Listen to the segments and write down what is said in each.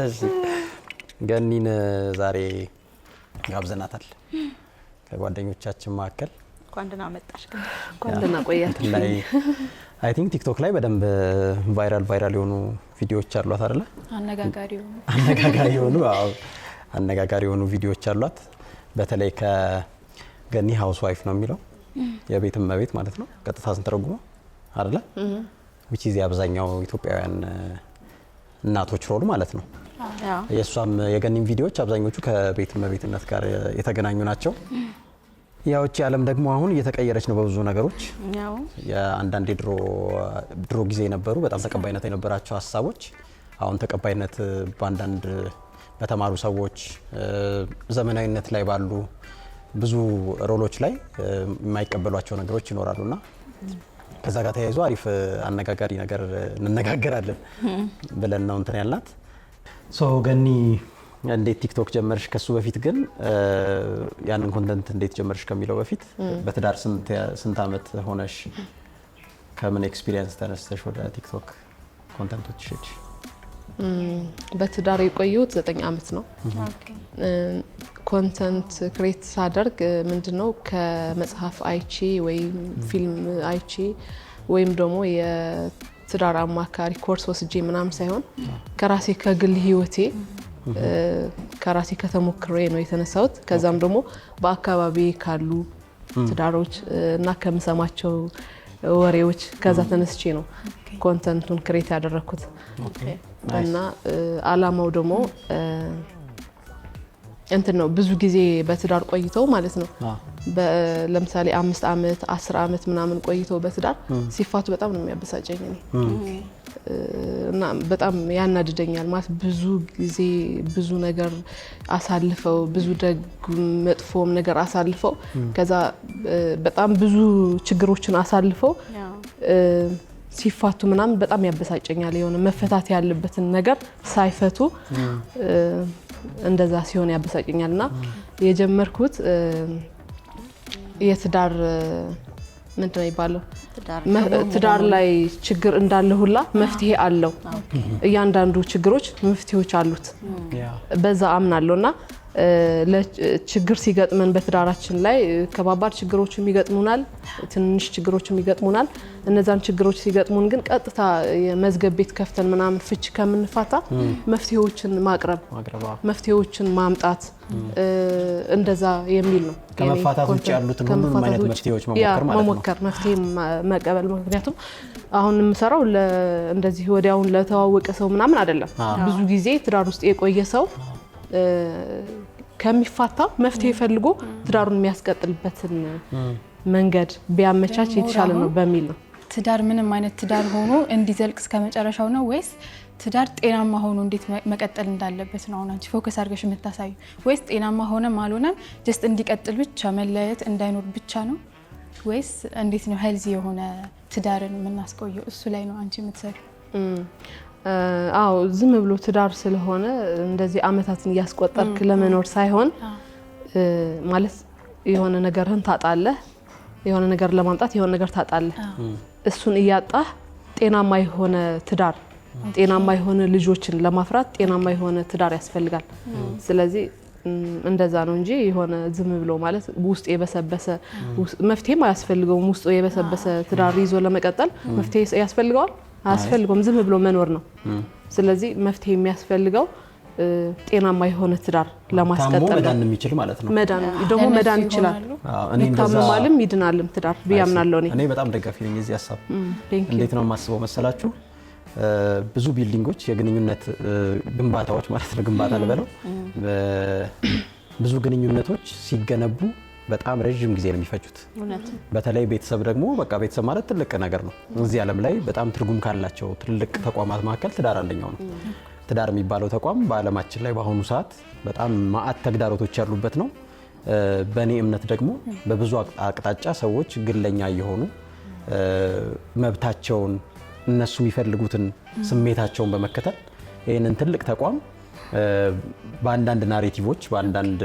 እሺ ገኒን ዛሬ ጋብዘናታል ከጓደኞቻችን መካከል እንኳን ደህና መጣሽ ግን እንኳን ደህና ቆያችሁ ላይ አይ ቲንክ ቲክቶክ ላይ በደንብ ቫይራል የሆኑ ቪዲዮዎች አሏት አይደለ? አነጋጋሪ የሆኑ ቪዲዮዎች አሏት። በተለይ ከገኒ ሃውስ ዋይፍ ነው የሚለው የቤት እመቤት ማለት ነው ቀጥታ ስንተረጉመው አይደለ? which is የአብዛኛው ኢትዮጵያውያን እናቶች ሮል ማለት ነው። የሷም የገኒም ቪዲዮዎች አብዛኞቹ ከቤት እመቤትነት ጋር የተገናኙ ናቸው። ያው እቺ ዓለም ደግሞ አሁን እየተቀየረች ነው በብዙ ነገሮች። የአንዳንድ ድሮ ጊዜ የነበሩ በጣም ተቀባይነት የነበራቸው ሀሳቦች አሁን ተቀባይነት በአንዳንድ በተማሩ ሰዎች ዘመናዊነት ላይ ባሉ ብዙ ሮሎች ላይ የማይቀበሏቸው ነገሮች ይኖራሉና ከዛ ጋር ተያይዞ አሪፍ አነጋጋሪ ነገር እንነጋገራለን ብለን ነው እንትን ያልናት። ሶ ገኒ እንዴት ቲክቶክ ጀመርሽ? ከሱ በፊት ግን ያንን ኮንተንት እንዴት ጀመርሽ ከሚለው በፊት በትዳር ስንት አመት ሆነሽ? ከምን ኤክስፒሪየንስ ተነስተሽ ወደ ቲክቶክ ኮንተንቶች ሄድሽ? በትዳር የቆየሁት 9 አመት ነው። ኮንተንት ክሬት ሳደርግ ምንድነው ከመጽሐፍ አይቼ ወይም ፊልም አይቼ ወይም ደግሞ የትዳር አማካሪ ኮርስ ወስጄ ምናምን ሳይሆን ከራሴ ከግል ህይወቴ ከራሴ ከተሞክሮ ነው የተነሳሁት። ከዛም ደግሞ በአካባቢ ካሉ ትዳሮች እና ከምሰማቸው ወሬዎች ከዛ ተነስቼ ነው ኮንተንቱን ክሬት ያደረኩት። እና አላማው ደግሞ እንትን ነው ብዙ ጊዜ በትዳር ቆይተው ማለት ነው ለምሳሌ 5 አመት 10 አመት ምናምን ቆይተው በትዳር ሲፋቱ በጣም ነው የሚያበሳጨኝ እና በጣም ያናድደኛል። ማለት ብዙ ጊዜ ብዙ ነገር አሳልፈው ብዙ ደግ መጥፎም ነገር አሳልፈው ከዛ በጣም ብዙ ችግሮችን አሳልፈው ሲፋቱ ምናምን በጣም ያበሳጨኛል። የሆነ መፈታት ያለበትን ነገር ሳይፈቱ እንደዛ ሲሆን ያበሳጨኛልና የጀመርኩት የትዳር ምንድነው ይባለው ትዳር ላይ ችግር እንዳለ ሁላ መፍትሄ አለው። እያንዳንዱ ችግሮች መፍትሄዎች አሉት በዛ አምናለሁና ለችግር ሲገጥመን በትዳራችን ላይ ከባባድ ችግሮችም ይገጥሙናል፣ ትንሽ ችግሮችም ይገጥሙናል። እነዛን ችግሮች ሲገጥሙን ግን ቀጥታ የመዝገብ ቤት ከፍተን ምናምን ፍች ከምንፋታ መፍትሄዎችን ማቅረብ መፍትሄዎችን ማምጣት እንደዛ የሚል ነው። ከመፋታት ውጭ ያሉትን ሁሉንም አይነት መፍትሄዎች መሞከር ማለት ነው። መሞከር መፍትሄ መቀበል። ምክንያቱም አሁን የምሰራው እንደዚህ ወዲያውን ለተዋወቀ ሰው ምናምን አይደለም። ብዙ ጊዜ ትዳር ውስጥ የቆየ ሰው ከሚፋታ መፍትሄ ፈልጎ ትዳሩን የሚያስቀጥልበትን መንገድ ቢያመቻች የተሻለ ነው በሚል ነው። ትዳር ምንም አይነት ትዳር ሆኖ እንዲዘልቅ እስከ መጨረሻው ነው ወይስ ትዳር ጤናማ ሆኖ እንዴት መቀጠል እንዳለበት ነው አንቺ ፎከስ አድርገሽ የምታሳዩ? ወይስ ጤናማ ሆነም አልሆነም ጀስት እንዲቀጥል ብቻ መለያየት እንዳይኖር ብቻ ነው? ወይስ እንዴት ነው ሄልዚ የሆነ ትዳርን የምናስቆየው? እሱ ላይ ነው አንቺ የምትሰሪው? አዎ ዝም ብሎ ትዳር ስለሆነ እንደዚህ አመታትን እያስቆጠርክ ለመኖር ሳይሆን ማለት የሆነ ነገርህን ታጣለህ፣ የሆነ ነገር ለማምጣት የሆነ ነገር ታጣለህ። እሱን እያጣህ ጤናማ የሆነ ትዳር ጤናማ የሆነ ልጆችን ለማፍራት ጤናማ የሆነ ትዳር ያስፈልጋል። ስለዚህ እንደዛ ነው እንጂ የሆነ ዝም ብሎ ማለት ውስጥ የበሰበሰ መፍትሄም አያስፈልገውም። ውስጥ የበሰበሰ ትዳር ይዞ ለመቀጠል መፍትሄ ያስፈልገዋል? አያስፈልገውም። ዝም ብሎ መኖር ነው። ስለዚህ መፍትሄ የሚያስፈልገው ጤናማ የሆነ ትዳር ለማስቀጠል መዳን የሚችል ማለት ነው። መዳን ይችላል። ይታመማልም ይድናልም ትዳር ብያምናለሁ እኔ በጣም ደጋፊ ነኝ የዚህ ሀሳብ። እንዴት ነው የማስበው መሰላችሁ? ብዙ ቢልዲንጎች የግንኙነት ግንባታዎች ማለት ነው ግንባታ ልበለው ብዙ ግንኙነቶች ሲገነቡ በጣም ረጅም ጊዜ ነው የሚፈጁት። በተለይ ቤተሰብ ደግሞ በቃ ቤተሰብ ማለት ትልቅ ነገር ነው። እዚህ ዓለም ላይ በጣም ትርጉም ካላቸው ትልቅ ተቋማት መካከል ትዳር አንደኛው ነው። ትዳር የሚባለው ተቋም በዓለማችን ላይ በአሁኑ ሰዓት በጣም ማአት ተግዳሮቶች ያሉበት ነው። በእኔ እምነት ደግሞ በብዙ አቅጣጫ ሰዎች ግለኛ እየሆኑ መብታቸውን እነሱ የሚፈልጉትን ስሜታቸውን በመከተል ይህንን ትልቅ ተቋም በአንዳንድ ናሬቲቮች በአንዳንድ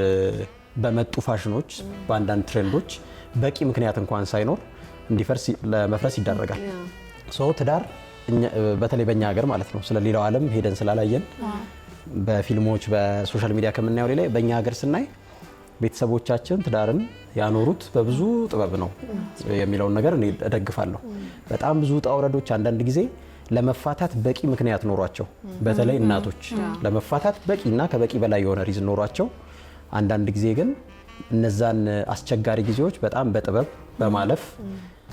በመጡ ፋሽኖች በአንዳንድ ትሬንዶች በቂ ምክንያት እንኳን ሳይኖር ለመፍረስ ይዳረጋል። ትዳር በተለይ በእኛ ሀገር ማለት ነው ስለሌላው ዓለም ሄደን ስላላየን በፊልሞች በሶሻል ሚዲያ ከምናየው ላይ በእኛ ሀገር ስናይ ቤተሰቦቻችን ትዳርን ያኖሩት በብዙ ጥበብ ነው የሚለውን ነገር እኔ እደግፋለሁ። በጣም ብዙ ውጣ ውረዶች አንዳንድ ጊዜ ለመፋታት በቂ ምክንያት ኖሯቸው በተለይ እናቶች ለመፋታት በቂና ከበቂ በላይ የሆነ ሪዝን ኖሯቸው አንዳንድ ጊዜ ግን እነዛን አስቸጋሪ ጊዜዎች በጣም በጥበብ በማለፍ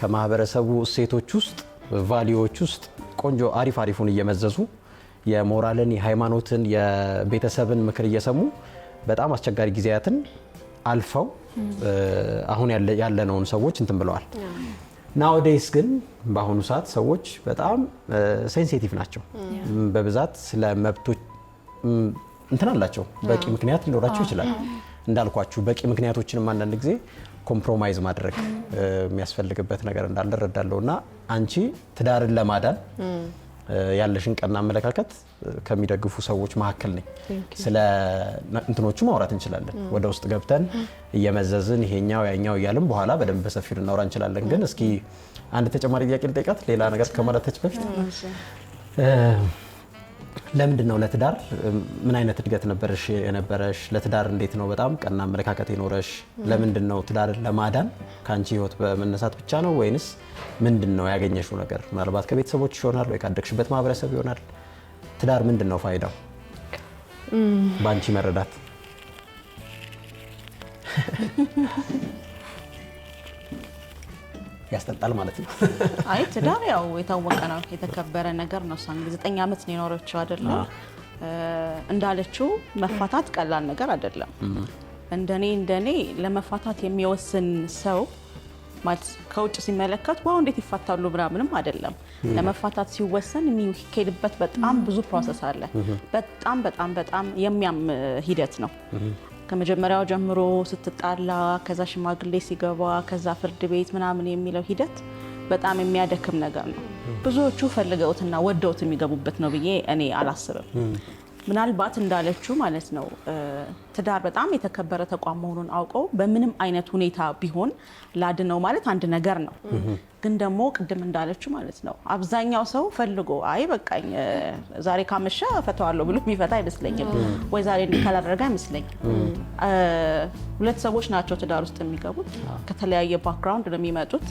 ከማህበረሰቡ እሴቶች ውስጥ ቫልዩዎች ውስጥ ቆንጆ አሪፉን እየመዘዙ የሞራልን የሃይማኖትን የቤተሰብን ምክር እየሰሙ በጣም አስቸጋሪ ጊዜያትን አልፈው አሁን ያለነውን ሰዎች እንትን ብለዋል። ናውዴይስ ግን በአሁኑ ሰዓት ሰዎች በጣም ሴንሲቲቭ ናቸው። በብዛት ስለ መብቶች እንትን አላቸው። በቂ ምክንያት ሊኖራቸው ይችላል። እንዳልኳችሁ በቂ ምክንያቶችንም አንዳንድ ጊዜ ኮምፕሮማይዝ ማድረግ የሚያስፈልግበት ነገር እንዳለ እረዳለሁ። እና አንቺ ትዳርን ለማዳን ያለሽን ቀና አመለካከት ከሚደግፉ ሰዎች መካከል ነኝ። ስለ እንትኖቹ ማውራት እንችላለን። ወደ ውስጥ ገብተን እየመዘዝን ይሄኛው ያኛው እያልን በኋላ በደንብ በሰፊው ልናወራ እንችላለን። ግን እስኪ አንድ ተጨማሪ ጥያቄ ልጠይቃት ሌላ ነገር ከማለታች በፊት ለምንድን ነው ለትዳር ምን አይነት እድገት የነበረሽ? ለትዳር እንዴት ነው በጣም ቀና አመለካከት የኖረሽ? ለምንድን ነው ትዳርን ለማዳን ከአንቺ ህይወት በመነሳት ብቻ ነው ወይንስ ምንድን ነው ያገኘሽው ነገር? ምናልባት ከቤተሰቦችሽ ይሆናል ወይ ካደግሽበት ማህበረሰብ ይሆናል። ትዳር ምንድን ነው ፋይዳው በአንቺ መረዳት? ያስጠጣል ማለት ነው። አይ ትዳር ያው የታወቀ ነው፣ የተከበረ ነገር ነው። እሷ እንግዲህ 9 ዓመት ነው የኖረችው አይደለም። እንዳለችው መፋታት ቀላል ነገር አይደለም። እንደኔ ለመፋታት የሚወስን ሰው ማለት ከውጭ ሲመለከት ዋው እንዴት ይፋታሉ ምናምንም አይደለም። ለመፋታት ሲወሰን የሚሄድበት በጣም ብዙ ፕሮሰስ አለ። በጣም የሚያም ሂደት ነው። ከመጀመሪያው ጀምሮ ስትጣላ፣ ከዛ ሽማግሌ ሲገባ፣ ከዛ ፍርድ ቤት ምናምን የሚለው ሂደት በጣም የሚያደክም ነገር ነው። ብዙዎቹ ፈልገውትና ወደውት የሚገቡበት ነው ብዬ እኔ አላስብም። ምናልባት እንዳለችው ማለት ነው ትዳር በጣም የተከበረ ተቋም መሆኑን አውቀው በምንም አይነት ሁኔታ ቢሆን ላድነው ማለት አንድ ነገር ነው። ግን ደግሞ ቅድም እንዳለችው ማለት ነው አብዛኛው ሰው ፈልጎ አይ በቃኝ ዛሬ ካመሻ ፈታዋለሁ ብሎ የሚፈታ አይመስለኝም፣ ወይ ዛሬ እንዲካላደረገ አይመስለኝም። ሁለት ሰዎች ናቸው ትዳር ውስጥ የሚገቡት። ከተለያየ ባክግራውንድ ነው የሚመጡት።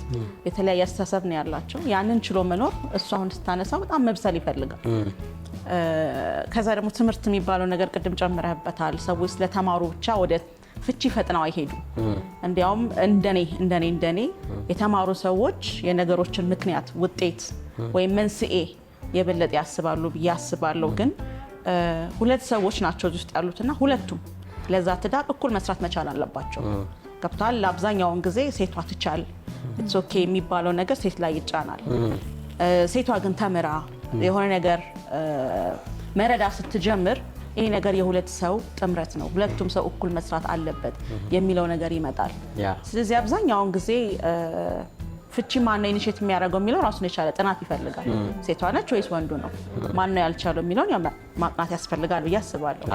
የተለያየ አስተሳሰብ ነው ያላቸው። ያንን ችሎ መኖር እሱ አሁን ስታነሳው በጣም መብሰል ይፈልጋል። ከዛ ደግሞ ትምህርት የሚባለው ነገር ቅድም ጨምረህበታል። ሰዎች ስለተማሩ ብቻ ወደ ፍቺ ፈጥነው አይሄዱም። እንዲያውም እንደኔ የተማሩ ሰዎች የነገሮችን ምክንያት፣ ውጤት ወይም መንስኤ የበለጠ ያስባሉ ብዬ አስባለሁ። ግን ሁለት ሰዎች ናቸው ውስጥ ያሉትና ሁለቱም ለዛ ትዳር እኩል መስራት መቻል አለባቸው። ገብቷል? አብዛኛውን ጊዜ ሴቷ ትቻል ኢትስ ኦኬ የሚባለው ነገር ሴት ላይ ይጫናል። ሴቷ ግን ተምራ የሆነ ነገር መረዳ ስትጀምር ይሄ ነገር የሁለት ሰው ጥምረት ነው፣ ሁለቱም ሰው እኩል መስራት አለበት የሚለው ነገር ይመጣል። ስለዚህ አብዛኛውን ጊዜ ፍቺ ማነው ኢኒሼት የሚያደርገው የሚለው ራሱን የቻለ ጥናት ይፈልጋል። ሴቷ ነች ወይስ ወንዱ ነው? ማነው ያልቻለው የሚለውን ማጥናት ያስፈልጋል ብዬ አስባለሁ።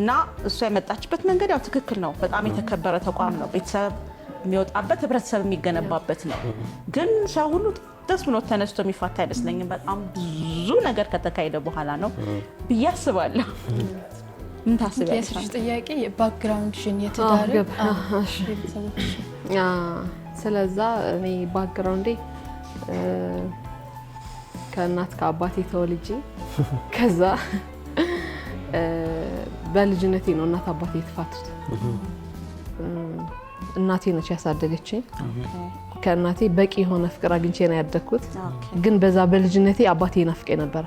እና እሷ የመጣችበት መንገድ ያው ትክክል ነው። በጣም የተከበረ ተቋም ነው። ቤተሰብ የሚወጣበት ህብረተሰብ የሚገነባበት ነው። ግን ሰው ሁሉ ደስ ብሎ ተነስቶ የሚፋታ አይመስለኝም። በጣም ብዙ ነገር ከተካሄደ በኋላ ነው ብዬ አስባለሁ። ምን ታስቢያለሽ? ጥያቄ ባክግራውንድሽን የትዳር ስለዛ እኔ ባክግራውንዴ ከእናት ከአባቴ ተወልጄ ከዛ በልጅነቴ ነው እናት አባቴ የተፋቱት። እናቴ ነች ያሳደገችኝ። ከእናቴ በቂ የሆነ ፍቅር አግኝቼ ነው ያደግኩት። ግን በዛ በልጅነቴ አባቴ ናፍቀኝ ነበር።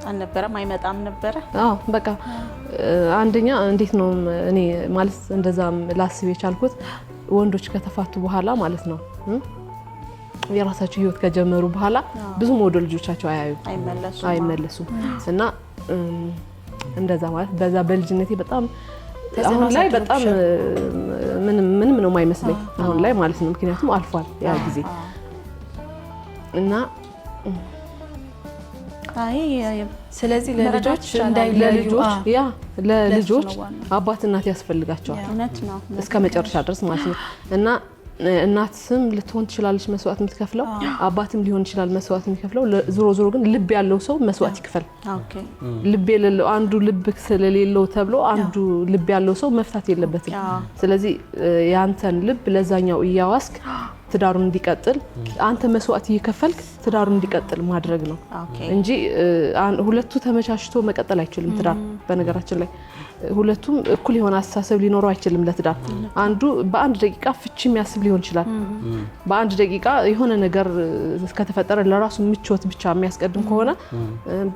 አልነበረም አይመጣም ነበር። አዎ በቃ አንደኛ እንዴት ነው እኔ ማለት እንደዛም ላስብ የቻልኩት ወንዶች ከተፋቱ በኋላ ማለት ነው የራሳቸው ህይወት ከጀመሩ በኋላ ብዙም ወደ ልጆቻቸው አይመለሱም እና እንደዛ ማለት በዛ በልጅነቴ በጣም አሁን ላይ በጣም ምንም ነው የማይመስለኝ አሁን ላይ ማለት ነው። ምክንያቱም አልፏል ያ ጊዜ እና ስለዚህ ለልጆች አባት እናት ያስፈልጋቸዋል እስከ መጨረሻ ድረስ ማለት ነው። እና እናትም ልትሆን ትችላለች መስዋዕት የምትከፍለው አባትም ሊሆን ይችላል መስዋዕት የሚከፍለው ዞሮ ግን ልብ ያለው ሰው መስዋዕት ይከፍል ኦኬ ልብ የሌለው አንዱ ልብ ስለሌለው ተብሎ አንዱ ልብ ያለው ሰው መፍታት የለበትም ስለዚህ ያንተን ልብ ለዛኛው እያዋስክ ትዳሩን እንዲቀጥል አንተ መስዋዕት እየከፈልክ ትዳሩን እንዲቀጥል ማድረግ ነው እንጂ ሁለቱ ተመቻችቶ መቀጠል አይችልም ትዳር በነገራችን ላይ ሁለቱም እኩል የሆነ አስተሳሰብ ሊኖረው አይችልም ለትዳር አንዱ በአንድ ደቂቃ ፍቺ የሚያስብ ሊሆን ይችላል በአንድ ደቂቃ የሆነ ነገር ከተፈጠረ ለራሱ ምቾት ብቻ የሚያስቀድም ከሆነ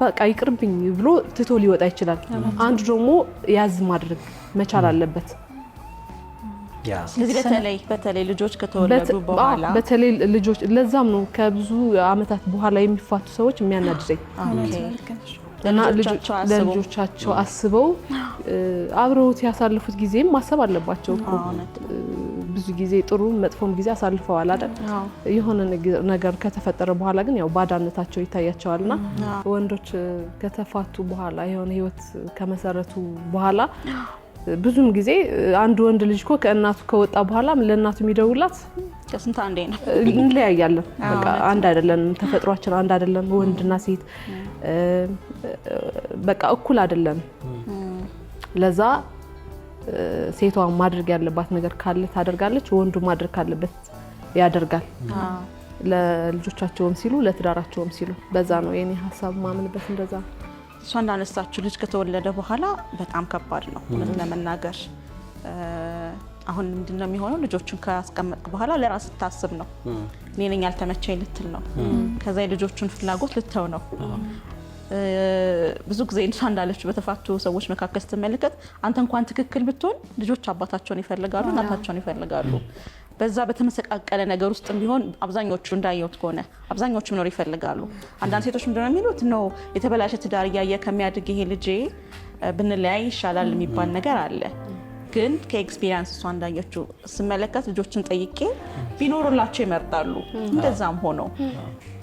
በቃ ይቅርብኝ ብሎ ትቶ ሊወጣ ይችላል አንዱ ደግሞ ያዝ ማድረግ መቻል አለበት ስለዚህ በተለይ ልጆች ከተወለዱ በኋላ በተለይ ልጆች ለዛም ነው ከብዙ አመታት በኋላ የሚፋቱ ሰዎች የሚያናድደኝ እና ልጆቻቸው አስበው አብረውት ያሳልፉት ጊዜም ማሰብ አለባቸው እኮ ብዙ ጊዜ ጥሩ መጥፎም ጊዜ አሳልፈዋል አይደል የሆነ ነገር ከተፈጠረ በኋላ ግን ያው ባዳነታቸው ይታያቸዋልና ወንዶች ከተፋቱ በኋላ የሆነ ህይወት ከመሰረቱ በኋላ ብዙም ጊዜ አንድ ወንድ ልጅ እኮ ከእናቱ ከወጣ በኋላ ለእናቱ የሚደውላት ከስንት አንዴ ነው እንለያያለን በቃ አንድ አይደለም ተፈጥሯችን አንድ አይደለም ወንድና ሴት በቃ እኩል አይደለም ለዛ ሴቷ ማድረግ ያለባት ነገር ካለ ታደርጋለች ወንዱ ማድረግ ካለበት ያደርጋል ለልጆቻቸውም ሲሉ ለትዳራቸውም ሲሉ በዛ ነው የኔ ሐሳብ ማምንበት እንደዛ እሷ እንዳነሳችሁ ልጅ ከተወለደ በኋላ በጣም ከባድ ነው ለመናገር አሁን ምንድነው የሚሆነው ልጆችን ካስቀመጥክ በኋላ ለራስ ታስብ ነው እኔ ነኝ ያልተመቸኝ ልትል ነው ከዛ የልጆቹን ፍላጎት ልተው ነው ብዙ ጊዜ እንኳን እንዳለችው በተፋቱ ሰዎች መካከል ስትመለከት አንተ እንኳን ትክክል ብትሆን ልጆች አባታቸውን ይፈልጋሉ እናታቸውን ይፈልጋሉ በዛ በተመሰቃቀለ ነገር ውስጥ ቢሆን አብዛኞቹ እንዳየውት ከሆነ አብዛኞቹ ምኖር ይፈልጋሉ አንዳንድ ሴቶች ምንድነው የሚሉት ነው የተበላሸ ትዳር ያየ ከሚያድግ ይሄ ልጅ ብንለያይ ይሻላል የሚባል ነገር አለ ግን ከኤክስፒሪየንስ እሷ እንዳየችው ስመለከት ልጆችን ጠይቄ ቢኖርላቸው ይመርጣሉ እንደዛም ሆኖ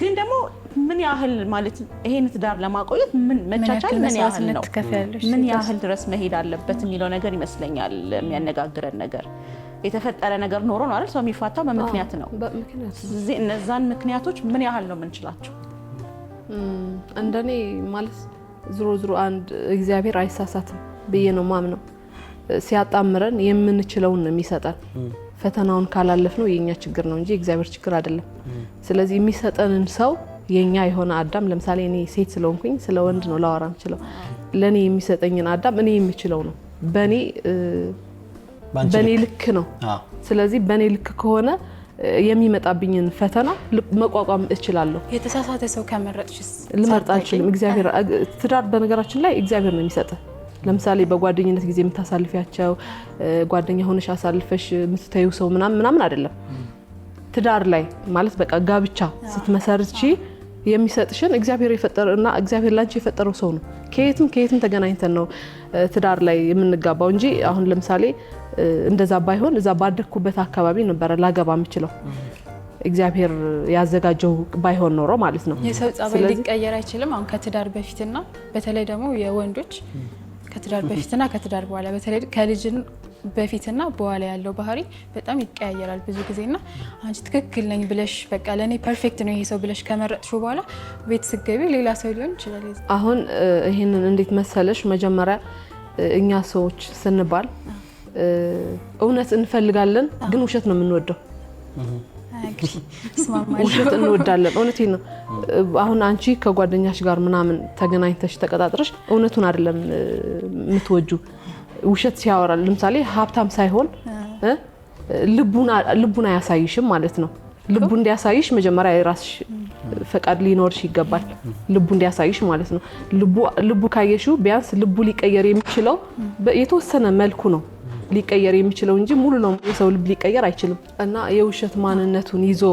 ግን ደግሞ ምን ያህል ማለት ይሄን ትዳር ለማቆየት ምን መቻቻል ምን ያህል ነው ምን ያህል ድረስ መሄድ አለበት የሚለው ነገር ይመስለኛል የሚያነጋግረን ነገር የተፈጠረ ነገር ኖሮ ነው አይደል ሰው የሚፋታው በምክንያት ነው ስለዚህ እነዛን ምክንያቶች ምን ያህል ነው የምንችላቸው እንደኔ ማለት ዝሮ አንድ እግዚአብሔር አይሳሳትም ብዬ ነው ማምነው ሲያጣምረን የምንችለውን ነው የሚሰጠን ፈተናውን ካላለፍነው የኛ ችግር ነው እንጂ እግዚአብሔር ችግር አይደለም ስለዚህ የሚሰጠንን ሰው የኛ የሆነ አዳም ለምሳሌ እኔ ሴት ስለሆንኩኝ ስለ ወንድ ነው ላወራ የምችለው ለኔ የሚሰጠኝን አዳም እኔ የምችለው ነው በኔ ልክ ነው ስለዚህ በኔ ልክ ከሆነ የሚመጣብኝን ፈተና መቋቋም እችላለሁ የተሳሳተ ሰው ከመረጥሽስ ልመርጥ አልችልም እግዚአብሔር ትዳር በነገራችን ላይ እግዚአብሔር ነው የሚሰጠው ለምሳሌ በጓደኝነት ጊዜ የምታሳልፊያቸው ጓደኛ ሆነሽ አሳልፈሽ የምትታዩ ሰው ምናምን አይደለም ትዳር ላይ ማለት በቃ ጋብቻ ስትመሰርቺ የሚሰጥሽን እግዚአብሔር የፈጠረና እግዚአብሔር ላንቺ የፈጠረው ሰው ነው ከየትም ተገናኝተን ነው ትዳር ላይ የምንጋባው እንጂ አሁን ለምሳሌ እንደዛ ባይሆን እዛ ባደኩበት አካባቢ ነበር ላገባ የምችለው እግዚአብሔር ያዘጋጀው ባይሆን ኖሮ ማለት ነው የሰው ጸባይ ሊቀየር አይችልም አሁን ከትዳር በፊትና በተለይ ደግሞ የወንዶች ከትዳር በፊትና ከትዳር በኋላ በተለይ ከልጅን በፊትና በኋላ ያለው ባህሪ በጣም ይቀያየራል ብዙ ጊዜና አንቺ ትክክል ነኝ ብለሽ በቃ ለኔ ፐርፌክት ነው ይሄ ሰው ብለሽ ከመረጥሽው በኋላ ቤት ስገቢ ሌላ ሰው ሊሆን ይችላል አሁን ይሄንን እንዴት መሰለሽ መጀመሪያ እኛ ሰዎች ስንባል እውነት እንፈልጋለን ግን ውሸት ነው የምንወደው ውሸት እንወዳለን እውነቴን ነው አሁን አንቺ ከጓደኛሽ ጋር ምናምን ተገናኝተሽ ተቀጣጥረሽ እውነቱን አይደለም የምትወጁ ውሸት ሲያወራ ለምሳሌ ሀብታም ሳይሆን ልቡን አያሳይሽም ማለት ነው ልቡ እንዲያሳይሽ መጀመሪያ የራስሽ ፈቃድ ሊኖርሽ ይገባል ልቡ እንዲያሳይሽ ማለት ነው ልቡ ካየሽው ቢያንስ ልቡ ሊቀየር የሚችለው የተወሰነ መልኩ ነው ሊቀየር የሚችለው እንጂ ሙሉ ነው የሰው ልብ ሊቀየር አይችልም እና የውሸት ማንነቱን ይዞ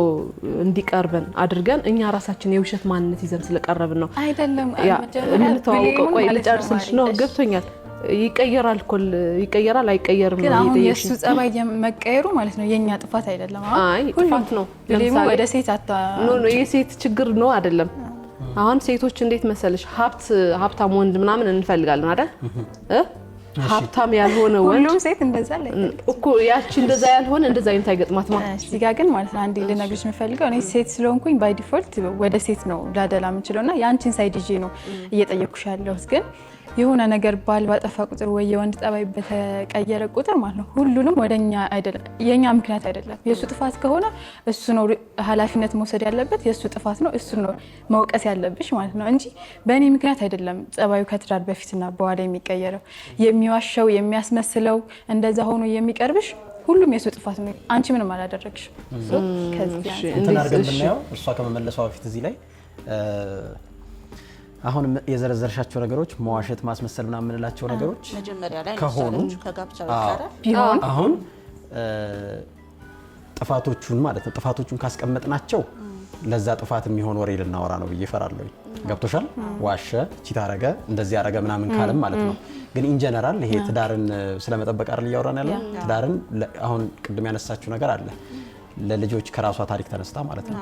እንዲቀርበን አድርገን እኛ ራሳችን የውሸት ማንነት ይዘን ስለቀረብን ነው አይደለም ምን ተዋውቀው ቆይ ልጨርስልሽ ነው ገብቶኛል ይቀየራል አይቀየርም ግን አሁን የሱ ጸባይ መቀየሩ ማለት ነው የኛ ጥፋት አይደለም አይ ጥፋት ነው ለምሳሌ ወደ ሴት ኖ የሴት ችግር ነው አይደለም አሁን ሴቶች እንዴት መሰለሽ ሀብታም ወንድ ምናምን እንፈልጋለን አይደል ሀብታም ያልሆነ ወንድ ሁሉም ሴት እንደዛ ላይ እኮ ያቺ እንደዛ ያልሆነ እንደዛ አይነት አይገጥማት ማለት እዚህ ጋር ግን ማለት ነው አንዴ ልነግርሽ የምፈልገው እኔ ሴት ስለሆንኩኝ ባይ ዲፎልት ወደ ሴት ነው ላደላ የምችለውና የአንቺን ሳይድ ይዤ ነው እየጠየኩሽ ያለሁት። ግን የሆነ ነገር ባል ባጠፋ ቁጥር ወይ የወንድ ጠባይ በተቀየረ ቁጥር ማለት ነው ሁሉንም ወደኛ አይደለም፣ የኛ ምክንያት አይደለም። የሱ ጥፋት ከሆነ እሱ ነው ኃላፊነት መውሰድ ያለበት፣ የሱ ጥፋት ነው እሱ ነው መውቀስ ያለብሽ ማለት ነው እንጂ በእኔ ምክንያት አይደለም ጸባዩ ከትዳር በፊትና በኋላ የሚቀየረው። የሚዋሸው የሚያስመስለው እንደዛ ሆኖ የሚቀርብሽ ሁሉም የሱ ጥፋት ነው። አንቺ ምንም አላደረግሽም። እንትን አድርገን ብናየው እሷ ከመመለሷ በፊት እዚህ ላይ አሁን የዘረዘርሻቸው ነገሮች መዋሸት፣ ማስመሰል ምናምን የምንላቸው ነገሮች መጀመሪያ ላይ ከሆኑ ከጋብቻ በኋላ ቢሆን አሁን ጥፋቶቹን ማለት ነው ጥፋቶቹን ካስቀመጥናቸው ለዛ ጥፋት የሚሆን ወሬ ልናወራ ነው ብዬ እፈራለሁ። ገብቶሻል? ዋሸ፣ ቺት አረገ፣ እንደዚህ አረገ ምናምን ካለም ማለት ነው። ግን ኢን ጀነራል ይሄ ትዳርን ስለመጠበቅ አይደል እያወራን ያለው? ትዳርን አሁን ቅድም ያነሳችው ነገር አለ ለልጆች ከራሷ ታሪክ ተነስታ ማለት ነው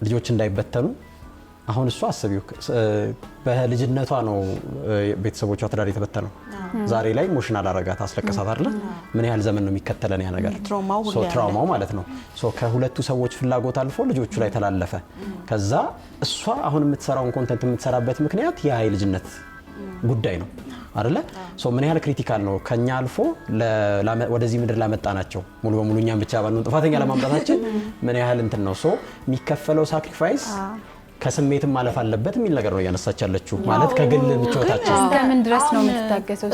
ልጆች እንዳይበተኑ አሁን እሷ አስቢው በልጅነቷ ነው ቤተሰቦቿ ትዳር የተበተነው። ዛሬ ላይ ኢሞሽናል አረጋት፣ አስለቀሳት አይደል? ምን ያህል ዘመን ነው የሚከተለን ያ ነገር? ትራውማው ማለት ነው። ከሁለቱ ሰዎች ፍላጎት አልፎ ልጆቹ ላይ ተላለፈ። ከዛ እሷ አሁን የምትሰራውን ኮንተንት የምትሰራበት ምክንያት ያ የልጅነት ጉዳይ ነው አይደለ? ምን ያህል ክሪቲካል ነው ከኛ አልፎ ወደዚህ ምድር ላመጣናቸው ሙሉ በሙሉ እኛም ብቻ ባንሆን ጥፋተኛ ለማምጣታችን ምን ያህል እንትን ነው የሚከፈለው ሳክሪፋይስ ከስሜትም ማለፍ አለበት የሚል ነገር ነው እያነሳች ያለችው። ማለት ከግል ምቾታችን እስከምን ድረስ ነው የምትታገሰው?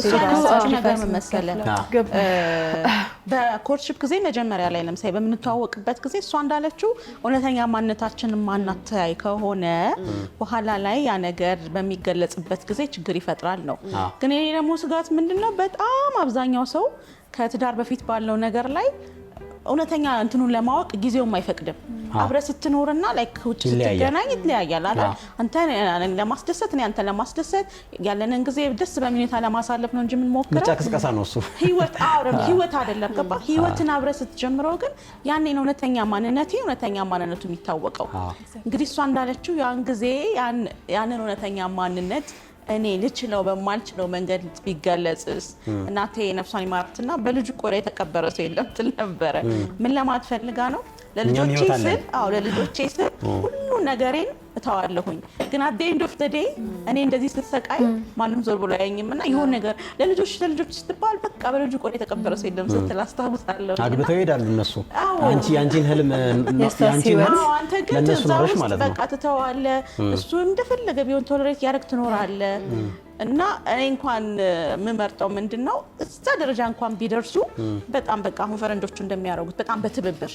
ነገር መሰለ በኮርትሺፕ ጊዜ መጀመሪያ ላይ ለምሳሌ በምንተዋወቅበት ጊዜ እሷ እንዳለችው እውነተኛ ማንነታችንን ማናተያይ ከሆነ በኋላ ላይ ያ ነገር በሚገለጽበት ጊዜ ችግር ይፈጥራል ነው። ግን እኔ ደግሞ ስጋት ምንድነው በጣም አብዛኛው ሰው ከትዳር በፊት ባለው ነገር ላይ እውነተኛ እንትኑን ለማወቅ ጊዜውም አይፈቅድም። አብረ ስትኖርና ላይክ ውጭ ስትገናኝ ይለያያል አይደል? አንተ ለማስደሰት እኔ አንተ ለማስደሰት ያለንን ጊዜ ደስ በሚኒታ ለማሳለፍ ነው እንጂ ምን ሞክረው ብቻ ቅስቀሳ ነው እሱ ህይወት አይደለም። ገባ? ህይወትን አብረ ስትጀምረው ግን ያኔ ነው እውነተኛ ማንነቱ የሚታወቀው። እንግዲህ እሷ እንዳለችው ያን ጊዜ ያንን እውነተኛ ማንነት እኔ ልችለው በማልችለው መንገድ ቢገለጽስ እናቴ ነፍሷን ይማርትና በልጅ ቆዳ የተቀበረ ሰው የለም ትል ነበረ። ምን ለማለት ፈልጋ ነው? ለልጆቼ ስል ሁሉ ነገሬን እተዋለሁኝ። ግን አት ኤንድ ኦፍ ዘ ዴይ እኔ እንደዚህ ስትሰቃይ ማንም ዞር ብሎ አያየኝምና ይሁን ነገር ለልጆች ስትባል በቃ በልጅ ቆዳ የተቀበረ ሰው የለም ስትል አስታውሳለሁ። አግብተው ይሄዳሉ እነሱ። ያንቺን ህልም ለነሱ ኖረሽ ማለት ነው። በቃ ትተዋለህ። እሱ እንደፈለገ ቢሆን ቶለሬት ያደርግ ትኖራለህ። እና እኔ እንኳን የምመርጠው ምንድነው እዛ ደረጃ እንኳን ቢደርሱ በጣም በቃ አሁን ፈረንጆቹ እንደሚያደርጉት በጣም በትብብር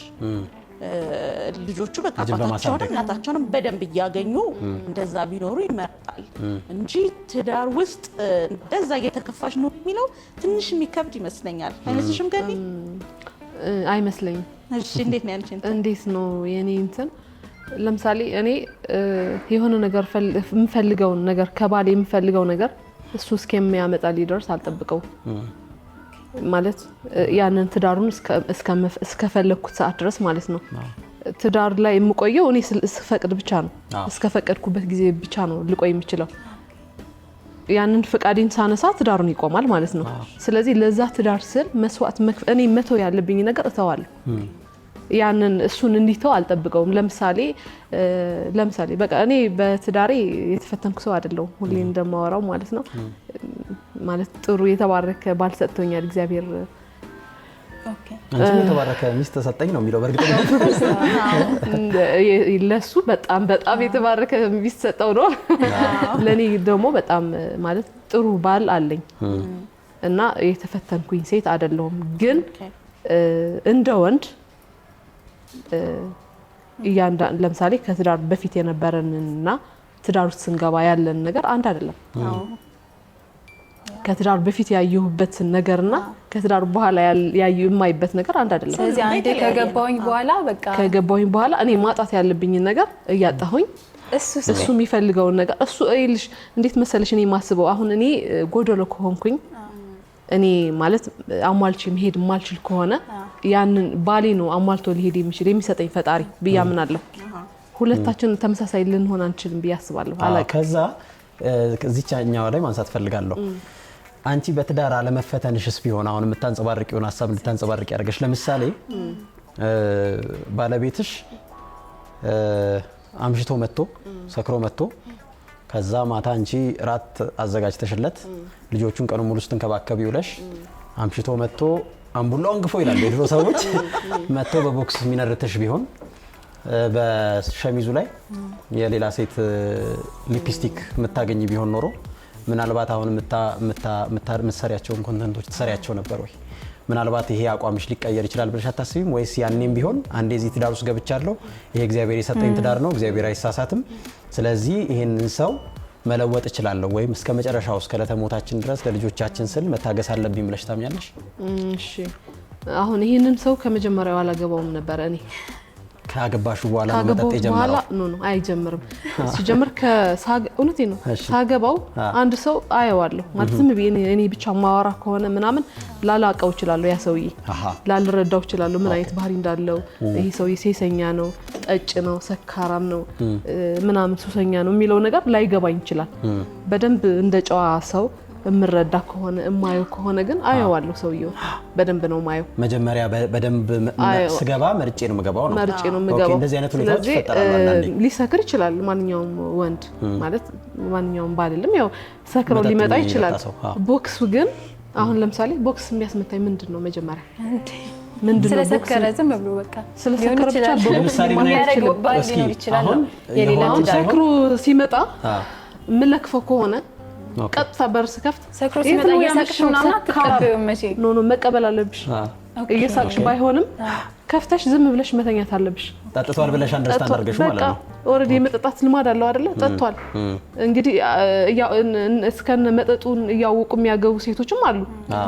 ልጆቹ በቃ አባታቸውን እናታቸውን በደንብ እያገኙ እንደዛ ቢኖሩ ይመርጣል እንጂ ትዳር ውስጥ እንደዛ እየተከፋሽ ነው የሚለው ትንሽ የሚከብድ ይመስለኛል። አይመስልሽም ገኒ? አይመስለኝም። እሺ እንዴት ነው ያንቺ? እንዴት ነው የኔ እንትን? ለምሳሌ እኔ የሆነ ነገር የምፈልገውን ነገር ከባሌ የምፈልገው ነገር እሱ እስከሚያመጣ ሊደርስ አልጠብቀው ማለት ያንን ትዳሩን እስከፈለኩት ሰዓት ድረስ ማለት ነው። ትዳር ላይ የምቆየው እኔ እስፈቅድ ብቻ ነው። እስከፈቀድኩበት ጊዜ ብቻ ነው ልቆይ የምችለው። ያንን ፍቃዴን ሳነሳ ትዳሩን ይቆማል ማለት ነው። ስለዚህ ለዛ ትዳር ስል መስዋዕት እኔ መተው ያለብኝ ነገር እተዋለሁ። ያንን እሱን እንዲተው አልጠብቀውም። ለምሳሌ በቃ እኔ በትዳሬ የተፈተንኩ ሰው አይደለሁም። ሁሌ እንደማወራው ማለት ነው። ማለት ጥሩ የተባረከ ባል ሰጥቶኛል እግዚአብሔር። አንቺ የተባረከ ሚስት ተሰጠኝ ነው የሚለው። በእርግጥ ለሱ በጣም የተባረከ ሚስት ሰጠው ነው። ለኔ ደግሞ በጣም ማለት ጥሩ ባል አለኝ እና የተፈተንኩኝ ሴት አይደለሁም። ግን እንደ ወንድ ለምሳሌ ከትዳር በፊት የነበረንና ትዳር ውስጥ ስንገባ ያለን ነገር አንድ አይደለም። ከትዳር በፊት ያየሁበት ነገርና ከትዳር በኋላ የማይበት ነገር አንድ አይደለም። ስለዚህ አንዴ ከገባሁኝ በኋላ እኔ ማጣት ያለብኝ ነገር እያጣሁኝ እሱ የሚፈልገውን ነገር እሱ አይልሽ። እንዴት መሰለሽ እኔ ማስበው አሁን እኔ ጎደሎ ከሆንኩኝ እኔ ማለት አሟልቼ መሄድ ማልችል ከሆነ ያንን ባሌ ነው አሟልቶ ሊሄድ የሚሰጠኝ ፈጣሪ ብያምናለሁ። ሁለታችን ተመሳሳይ ልንሆን አንችልም ብዬ አስባለሁ። ከዛ እዚህኛው ላይ ማንሳት ፈልጋለሁ። አንቺ በትዳር አለመፈተንሽስ ቢሆን አሁን የምታንጸባርቂውን ሀሳብ እንድታንጸባርቂ ያደርገሽ፣ ለምሳሌ ባለቤትሽ አምሽቶ መጥቶ ሰክሮ መጥቶ ከዛ ማታ አንቺ ራት አዘጋጅተሽለት ልጆቹን ቀኑ ሙሉ ስትንከባከቢ ውለሽ አምሽቶ መጥቶ አምቡላውን ግፎ ይላል የድሮ ሰዎች መጥቶ በቦክስ የሚነርትሽ ቢሆን በሸሚዙ ላይ የሌላ ሴት ሊፕስቲክ የምታገኝ ቢሆን ኖሮ ምናልባት አሁን የምትሰሪያቸውን ኮንተንቶች ትሰሪያቸው ነበር ወይ? ምናልባት ይሄ አቋምሽ ሊቀየር ይችላል ብለሽ አታስቢም? ወይስ ያኔም ቢሆን አንዴ እዚህ ትዳር ውስጥ ገብቻለሁ፣ ይሄ እግዚአብሔር የሰጠኝ ትዳር ነው፣ እግዚአብሔር አይሳሳትም፣ ስለዚህ ይሄንን ሰው መለወጥ እችላለሁ ወይም እስከ መጨረሻው እስከ ለተሞታችን ድረስ ለልጆቻችን ስል መታገስ አለብኝ ብለሽ ታምኛለሽ? እሺ አሁን ይሄንን ሰው ከመጀመሪያው አላገባውም ነበር እኔ ካገባሹ በኋላ መጠጥ የጀመረው ኖ አይጀምርም። ሲጀምር እውነቴ ነው ሳገባው አንድ ሰው አየዋለሁ ማለት ዝም ብዬ እኔ ብቻ ማወራ ከሆነ ምናምን ላላቀው እችላለሁ፣ ያ ሰውዬ ላልረዳው እችላለሁ ምን አይነት ባህሪ እንዳለው። ይሄ ሰውዬ ሴሰኛ ነው፣ ጠጭ ነው፣ ሰካራም ነው ምናምን ሱሰኛ ነው የሚለው ነገር ላይገባኝ ይችላል። በደንብ እንደ ጨዋ ሰው እምረዳ ከሆነ እማየው ከሆነ ግን አየዋለሁ። ሰውየው በደንብ ነው ማየው። መጀመሪያ በደንብ ስገባ መርጬ ነው የምገባው ነው። መርጬ ነው የምገባው። እንደዚህ አይነት ሁኔታዎች ይፈጠራሉ አንዳንዴ። ሊሰክር ይችላል ማንኛውም ወንድ ማለት ማንኛውም ባልልም ያው ሰክሮ ሊመጣ ይችላል። ቦክሱ ግን አሁን ለምሳሌ ቦክስ የሚያስመታኝ ምንድን ነው መጀመሪያ ምንድነው? ስለሰከረ ዝም ብሎ በቃ ስለሰከረ ብቻ ለምሳሌ ምን ያደርገው ባል ሊኖር ይችላል። የሌላ ሰክሮ ሲመጣ ምለክፈው ከሆነ ቀጥታ በርስ ከፍት ሰክሮ ሲመጣ እየሳቅሽ ምናምን አትቀበይም መቼ? ኖ መቀበል አለብሽ። እየሳቅሽ ባይሆንም ከፍተሽ ዝም ብለሽ መተኛት አለብሽ። ጠጥቷል ብለሽ አንደርስታንድ አድርገሽ ማለት ነው። ኦሬዲ የመጠጣት ልማድ አለው አይደለ? ጠጥቷል እንግዲህ እስከነ መጠጡን እያወቁ የሚያገቡ ሴቶችም አሉ።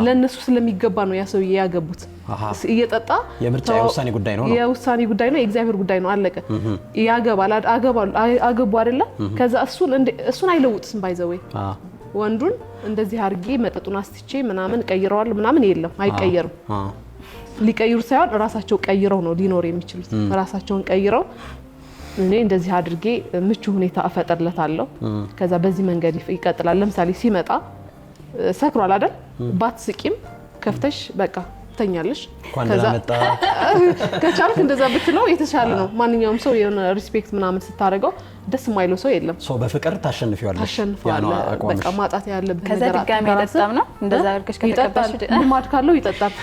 ለነሱ ስለሚገባ ነው ያ ሰውዬ ያገቡት። እየጠጣ የምርጫ የውሳኔ ጉዳይ ነው። የውሳኔ ጉዳይ ነው፣ የእግዚአብሔር ጉዳይ ነው። አለቀ። ያገባል አገቡ አይደለ? ከዛ እሱን አይለውጥም። ባይዘው ወንዱን እንደዚህ አርጌ መጠጡን አስጥቼ ምናምን ቀይረዋል ምናምን የለም፣ አይቀየርም። ሊቀይሩ ሳይሆን ራሳቸው ቀይረው ነው ሊኖር የሚችሉት። ራሳቸውን ቀይረው እኔ እንደዚህ አድርጌ ምቹ ሁኔታ እፈጥርለታለሁ፣ ከዛ በዚህ መንገድ ይቀጥላል። ለምሳሌ ሲመጣ ሰክሯል አይደል? ባትስቂም ከፍተሽ በቃ ተኛለሽ። ከዛ ከቻልክ እንደዛ ብትለው የተሻለ ነው። ማንኛውም ሰው የሆነ ሪስፔክት ምናምን ስታደርገው ደስ የማይለው ሰው የለም። ሰው በፍቅር ታሸንፊዋለሽ። በቃ ማጣት ያለብህ ከዛ ድጋሚ አይጠጣም ነው እንደዛ አድርገሽ ከተቀበልሽ ልማድ ካለው ይጠጣል።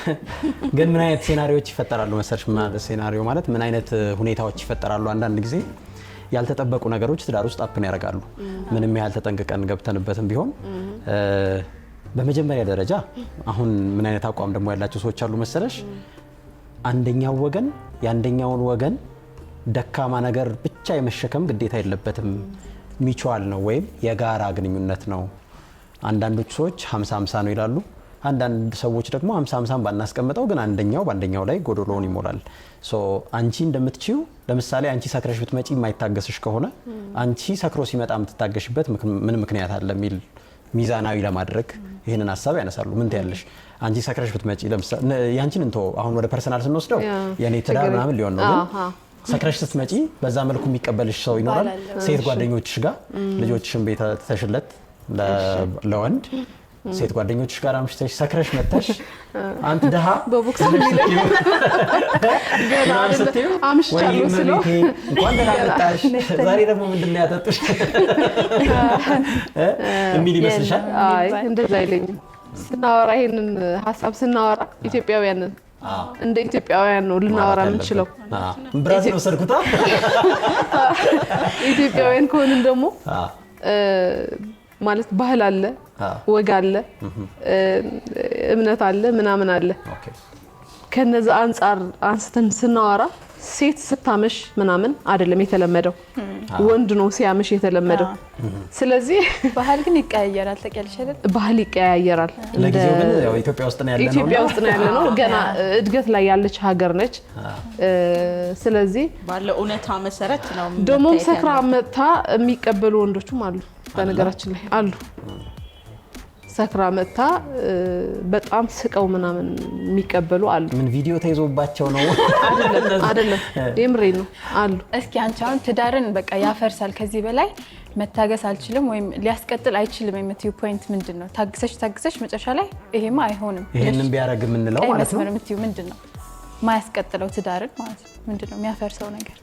ግን ምን አይነት ሴናሪዮዎች ይፈጠራሉ መሰለሽ? ማለት ሴናሪዮ ማለት ምን አይነት ሁኔታዎች ይፈጠራሉ? አንዳንድ ጊዜ ያልተጠበቁ ነገሮች ትዳር ውስጥ አፕን ያደርጋሉ። ምንም ያህል ተጠንቅቀን ገብተንበትም ቢሆን በመጀመሪያ ደረጃ አሁን ምን አይነት አቋም ደግሞ ያላቸው ሰዎች አሉ መሰለሽ? አንደኛው ወገን የአንደኛውን ወገን ደካማ ነገር ብቻ የመሸከም ግዴታ የለበትም፣ ሚቹዋል ነው ወይም የጋራ ግንኙነት ነው። አንዳንዶች ሰዎች 50-50 ነው ይላሉ። አንዳንድ ሰዎች ደግሞ 50-50 ባናስቀምጠው ግን አንደኛው በአንደኛው ላይ ጎዶሎውን ይሞላል። አንቺ እንደምትችው ለምሳሌ አንቺ ሰክረሽ ብትመጪ የማይታገስሽ ከሆነ አንቺ ሰክሮ ሲመጣ የምትታገሽበት ምን ምክንያት አለ የሚል ሚዛናዊ ለማድረግ ይሄንን ሀሳብ ያነሳሉ። ምን ትያለሽ? አንቺ ሰክረሽ ብትመጪ ለምሳሌ ያንቺን እንቶ አሁን ወደ ፐርሰናል ስንወስደው የኔ ትዳር ምናምን ሊሆን ነው። ግን ሰክረሽ ስትመጪ በዛ መልኩ የሚቀበልሽ ሰው ይኖራል። ሴት ጓደኞችሽ ጋር ልጆችሽን ቤት ተሽለት ለወንድ ሴት ጓደኞችሽ ጋር አምሽተሽ ሰክረሽ መጥተሽ አንተ ደሃ በቦክስ አምሽቻለሁ ስለው እንኳን ደህና መጣሽ ዛሬ ደግሞ ምንድን ነው ያጠጡሽ የሚል ይመስልሻል? አይ እንደዛ አይለኝም። ስናወራ ይሄንን ሀሳብ ስናወራ ኢትዮጵያውያን እንደ ኢትዮጵያውያን ነው ልናወራ የምንችለው። ብራዚል ወሰድኩታ ኢትዮጵያውያን ከሆንን ደግሞ ማለት ባህል አለ፣ ወግ አለ፣ እምነት አለ፣ ምናምን አለ። ከነዛ አንፃር አንስተን ስናወራ ሴት ስታመሽ ምናምን አይደለም የተለመደው፣ ወንድ ነው ሲያመሽ የተለመደው። ስለዚህ ባህል ግን ይቀያየራል። ታውቂያለሽ አይደል? ባህል ይቀያየራል። ለጊዜው ግን ያው ኢትዮጵያ ውስጥ ነው ያለነው። ኢትዮጵያ ውስጥ ነው ያለነው። ገና እድገት ላይ ያለች ሀገር ነች። ስለዚህ ባለው እውነታ መሰረት ነው ደግሞ ሰክራ መታ የሚቀበሉ ወንዶችም አሉ። በነገራችን ላይ አሉ። ሰክራ መታ በጣም ስቀው ምናምን የሚቀበሉ አሉ። ምን ቪዲዮ ተይዞባቸው ነው? አይደለም የምሬ ነው አሉ። እስኪ አንቺ አሁን ትዳርን በቃ ያፈርሳል ከዚህ በላይ መታገስ አልችልም ወይም ሊያስቀጥል አይችልም የምትዩ ፖይንት ምንድነው? ታግሰሽ መጨረሻ ላይ ይሄማ አይሆንም ይሄንን ቢያረግ ምንለው ማለት ነው የምትዩ ምንድነው? ማያስቀጥለው ትዳርን ማለት ነው ምንድነው የሚያፈርሰው ነገር?